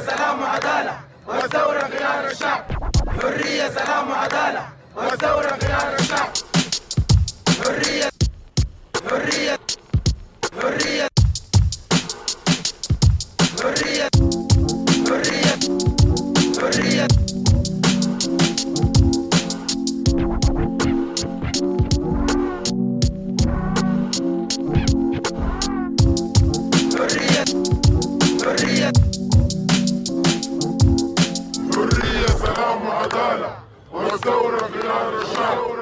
سلام وعدالة والثورة خيار الشعب. حرية سلام وعدالة والثورة خيار الشعب. حرية حرية حرية حرية حرية حرية. حرية سلام وعدالة والثورة خيار الشعب.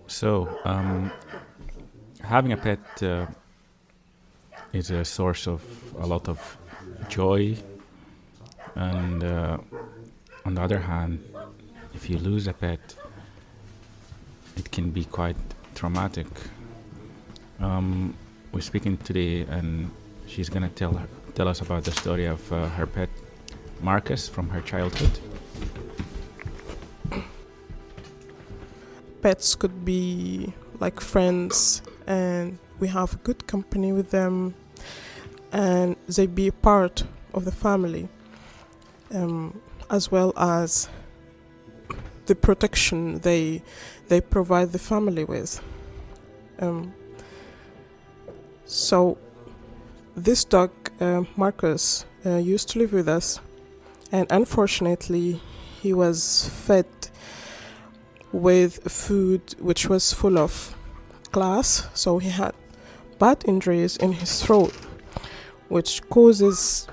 So, having a pet is a source of a lot of joy, and on the other hand, if you lose a pet, it can be quite traumatic. We're speaking today, and she's gonna tell us about the story of her pet, Marcus, from her childhood. Pets could be like friends, and we have good company with them, and they be part of the family, as well as the protection they provide the family with. So this dog, Marcus, used to live with us, and unfortunately he was fed with food which was full of glass, so he had bad injuries in his throat, which causes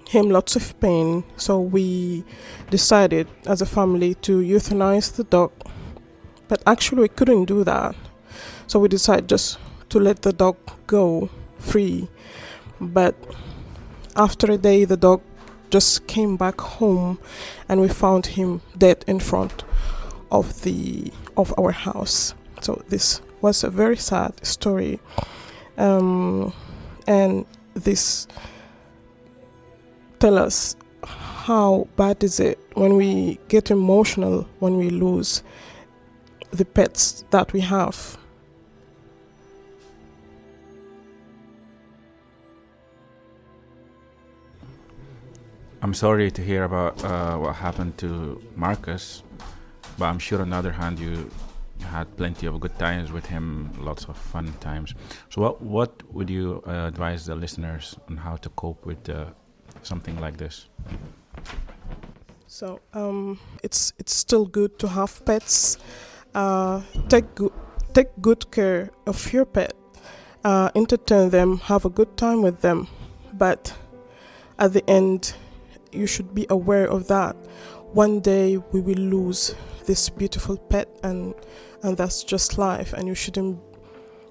him lots of pain. So we decided as a family to euthanize the dog, but actually we couldn't do that, so we decided just to let the dog go free. But after a day, the dog just came back home, and we found him dead in front of our house. So this was a very sad story, and this tell us how bad is it when we get emotional when we lose the pets that we have. I'm sorry to hear about what happened to Marcus, but I'm sure on the other hand you had plenty of good times with him, lots of fun times. So what would you advise the listeners on how to cope with something like this? So it's still good to have pets. Take good care of your pet. Entertain them, have a good time with them, but at the end, you should be aware of that. One day we will lose this beautiful pet, and that's just life, and you shouldn't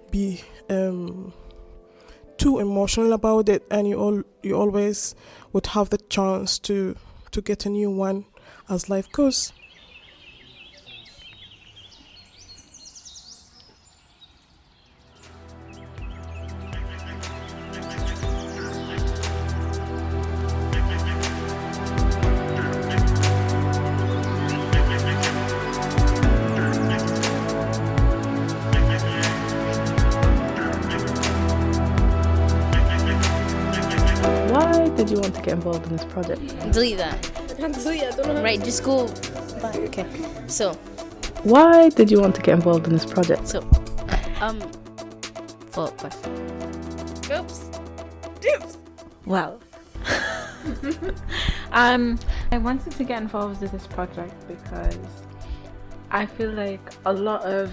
be too emotional about it, and you always would have the chance to get a new one as life goes. Why did you want to get involved in this project? Delete that. Right, just go back. Okay. So, Why did you want to get involved in this project? follow-up question. Oops. Well, I wanted to get involved with this project because I feel like a lot of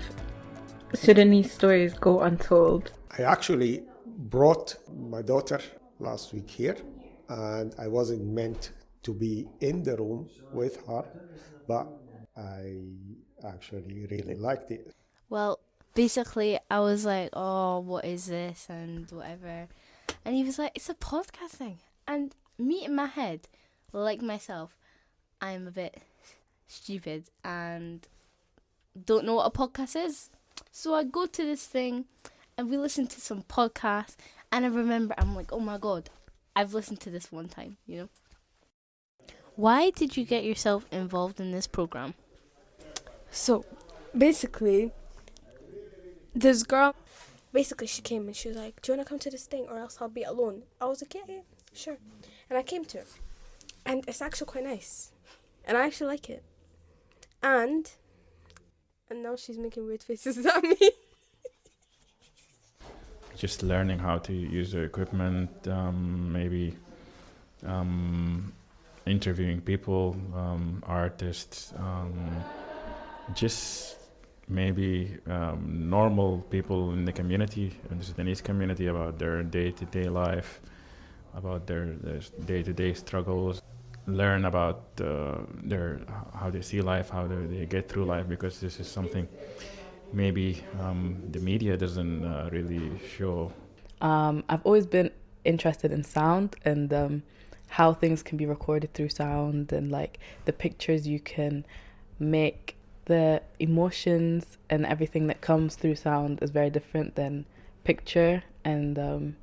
Sudanese stories go untold. I actually brought my daughter last week here, and I wasn't meant to be in the room with her, but I actually really liked it. well, basically, I was like, oh, what is this and whatever. And he was like, it's a podcast thing. And me in my head, like myself, I'm a bit stupid and don't know what a podcast is. So I go to this thing and we listen to some podcasts, and I remember, I'm like, oh my God, I've listened to this one time, you know? Why did you get yourself involved in this program? So basically, this girl, basically she came and she was like, do you want to come to this thing or else I'll be alone? I was like, yeah, sure. And I came to it. And it's actually quite nice. And I actually like it. And now she's making weird faces at me. Just learning how to use the equipment, maybe interviewing people, artists, just maybe normal people in the community, in the Sudanese community, about their day-to-day life, about their day-to-day struggles, learn about how they see life, how they get through life, because this is something maybe the media doesn't really show. I've always been interested in sound and how things can be recorded through sound, and like the pictures you can make, the emotions and everything that comes through sound is very different than picture. And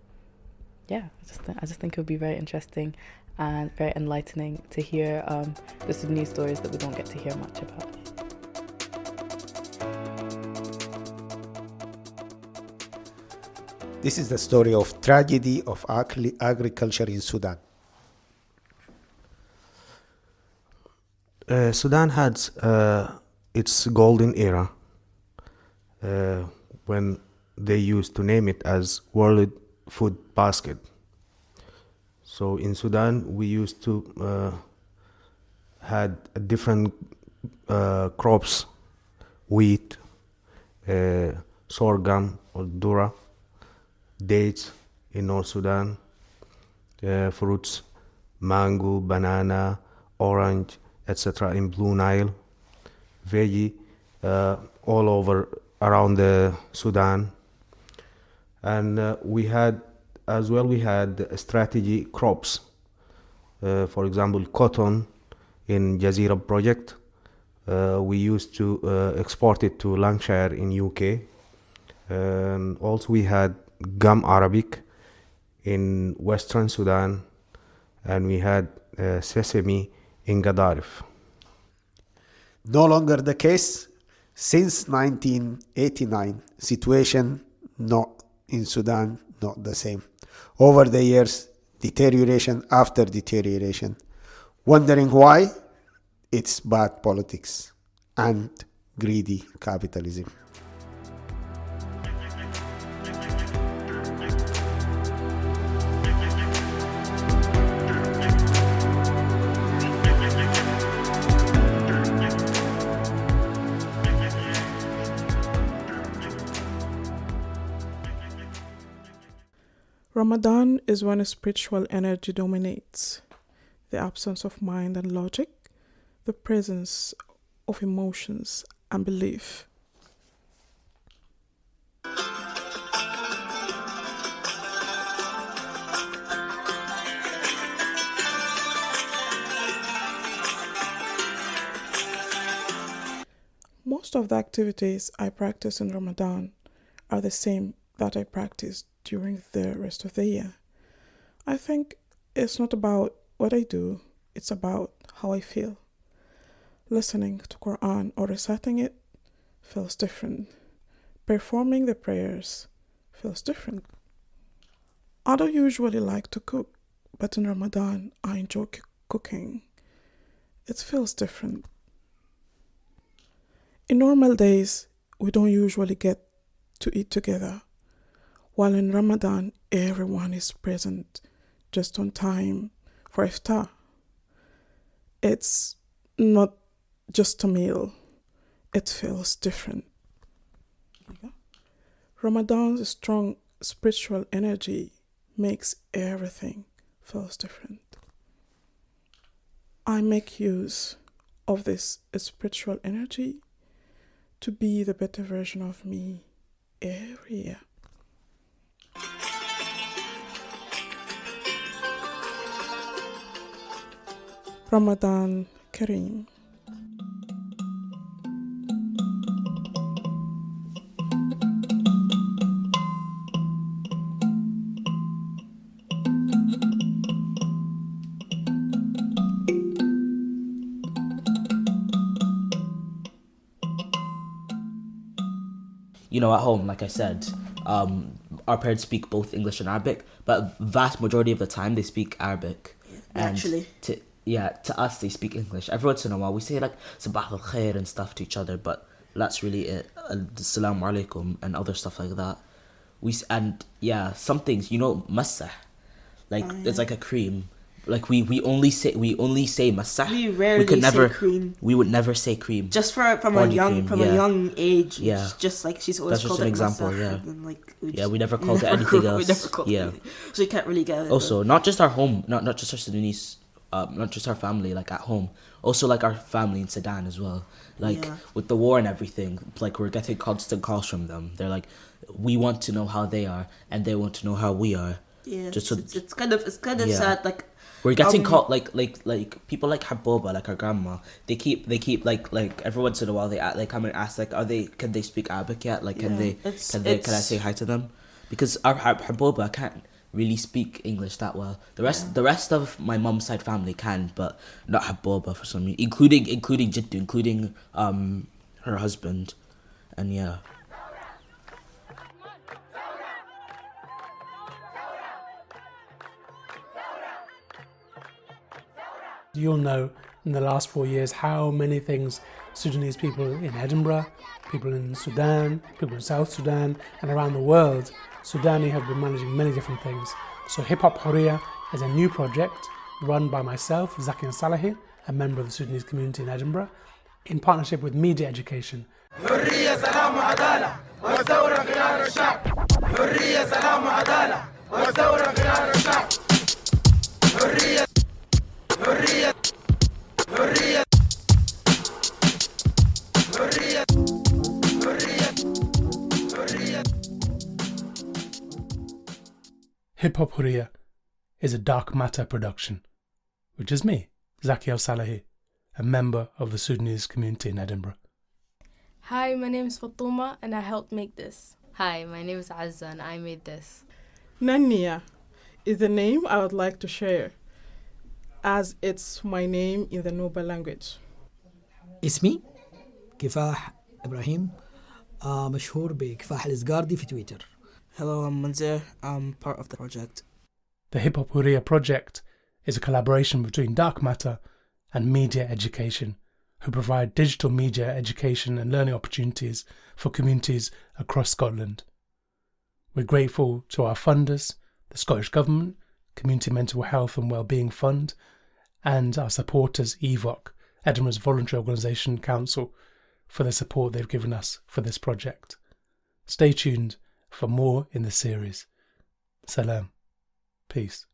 yeah, I just think it would be very interesting and very enlightening to hear the Sudanese stories that we don't get to hear much about. This is the story of tragedy of agriculture in Sudan. Sudan had its golden era when they used to name it as World Food Basket. So in Sudan, we used to had different crops, wheat, sorghum or dhurra, dates in North Sudan, fruits, mango, banana, orange, etc. in Blue Nile, veggie all over around the Sudan. And we had strategy crops. For example, cotton in Jazeera project. We used to export it to Lancashire in UK. And also we had gum Arabic in Western Sudan, and we had sesame in Gadaref. No longer the case. Since 1989, situation not in Sudan, not the same. Over the years, deterioration after deterioration. Wondering why? It's bad politics and greedy capitalism. Ramadan is when a spiritual energy dominates, the absence of mind and logic, the presence of emotions and belief. Most of the activities I practice in Ramadan are the same that I practice during the rest of the year. I think it's not about what I do, it's about how I feel. Listening to Quran or reciting it feels different. Performing the prayers feels different. I don't usually like to cook, but in Ramadan I enjoy cooking. It feels different. In normal days, we don't usually get to eat together, while in Ramadan, everyone is present just on time for iftar. It's not just a meal, it feels different. Ramadan's strong spiritual energy makes everything feels different. I make use of this spiritual energy to be the better version of me every year. Ramadan Kareem. you know, at home, like I said, our parents speak both English and Arabic, but vast majority of the time they speak Arabic. Naturally. And to us they speak English. Every once in a while we say like Sabah al Khair and stuff to each other, but that's really it. Assalamu alaikum and other stuff like that. Some things, you know, massah, like it's like a cream. Like we only say massah. We rarely say cream. We would never say cream. Just from a young age. Yeah. Just like she's always That's called just an it example. massah, Yeah. and then, like, We never called it anything else. We never called it anything. So you can't really get it. Also, not just our home, not just our Sudanese, not just our family, like at home. Also, like our family in Sudan as well. Like with the war and everything, like we're getting constant calls from them. They're like, we want to know how they are, and they want to know how we are. Yeah. Just so it's kind of sad. Like we're getting called like people like Haboba, like our grandma. They keep like every once in a while they come and ask like, can they speak Arabic yet? Like can I say hi to them? Because our Haboba can't really speak English that well. The rest of my mum's side family can, but not Haboba for some reason. Including Jiddu, including her husband, and yeah. You'll know in the last 4 years how many things Sudanese people in Edinburgh, people in Sudan, people in South Sudan, and around the world, Sudani have been managing many different things. So Hop Hurriya is a new project run by myself, Zaki and El-Salahi, a member of the Sudanese community in Edinburgh, in partnership with Media Education. حرية سلام وعدالة والثورة خيار الشعب. حرية سلام وعدالة والثورة خيار الشعب. حرية حرية حرية حرية حرية حرية. Hop Hurriya is a Dark Matter production, which is me, Zaki El-Salahi, a member of the Sudanese community in Edinburgh. Hi, my name is Fatuma and I helped make this. Hi, my name is Azza and I made this. Nania is the name I would like to share, as it's my name in the Nuba language. اسمي كفاح إبراهيم مشهور بكفاح الإزقاردي في تويتر. Hello, I'm Manzir. I'm part of the project. The Hop Hurriya project is a collaboration between Dark Matter and Media Education, who provide digital media education and learning opportunities for communities across Scotland. We're grateful to our funders, the Scottish Government, Community Mental Health and Wellbeing Fund, and our supporters, EVOC, Edinburgh's Voluntary Organisation Council, for the support they've given us for this project. Stay tuned for more in the series. Salam. Peace.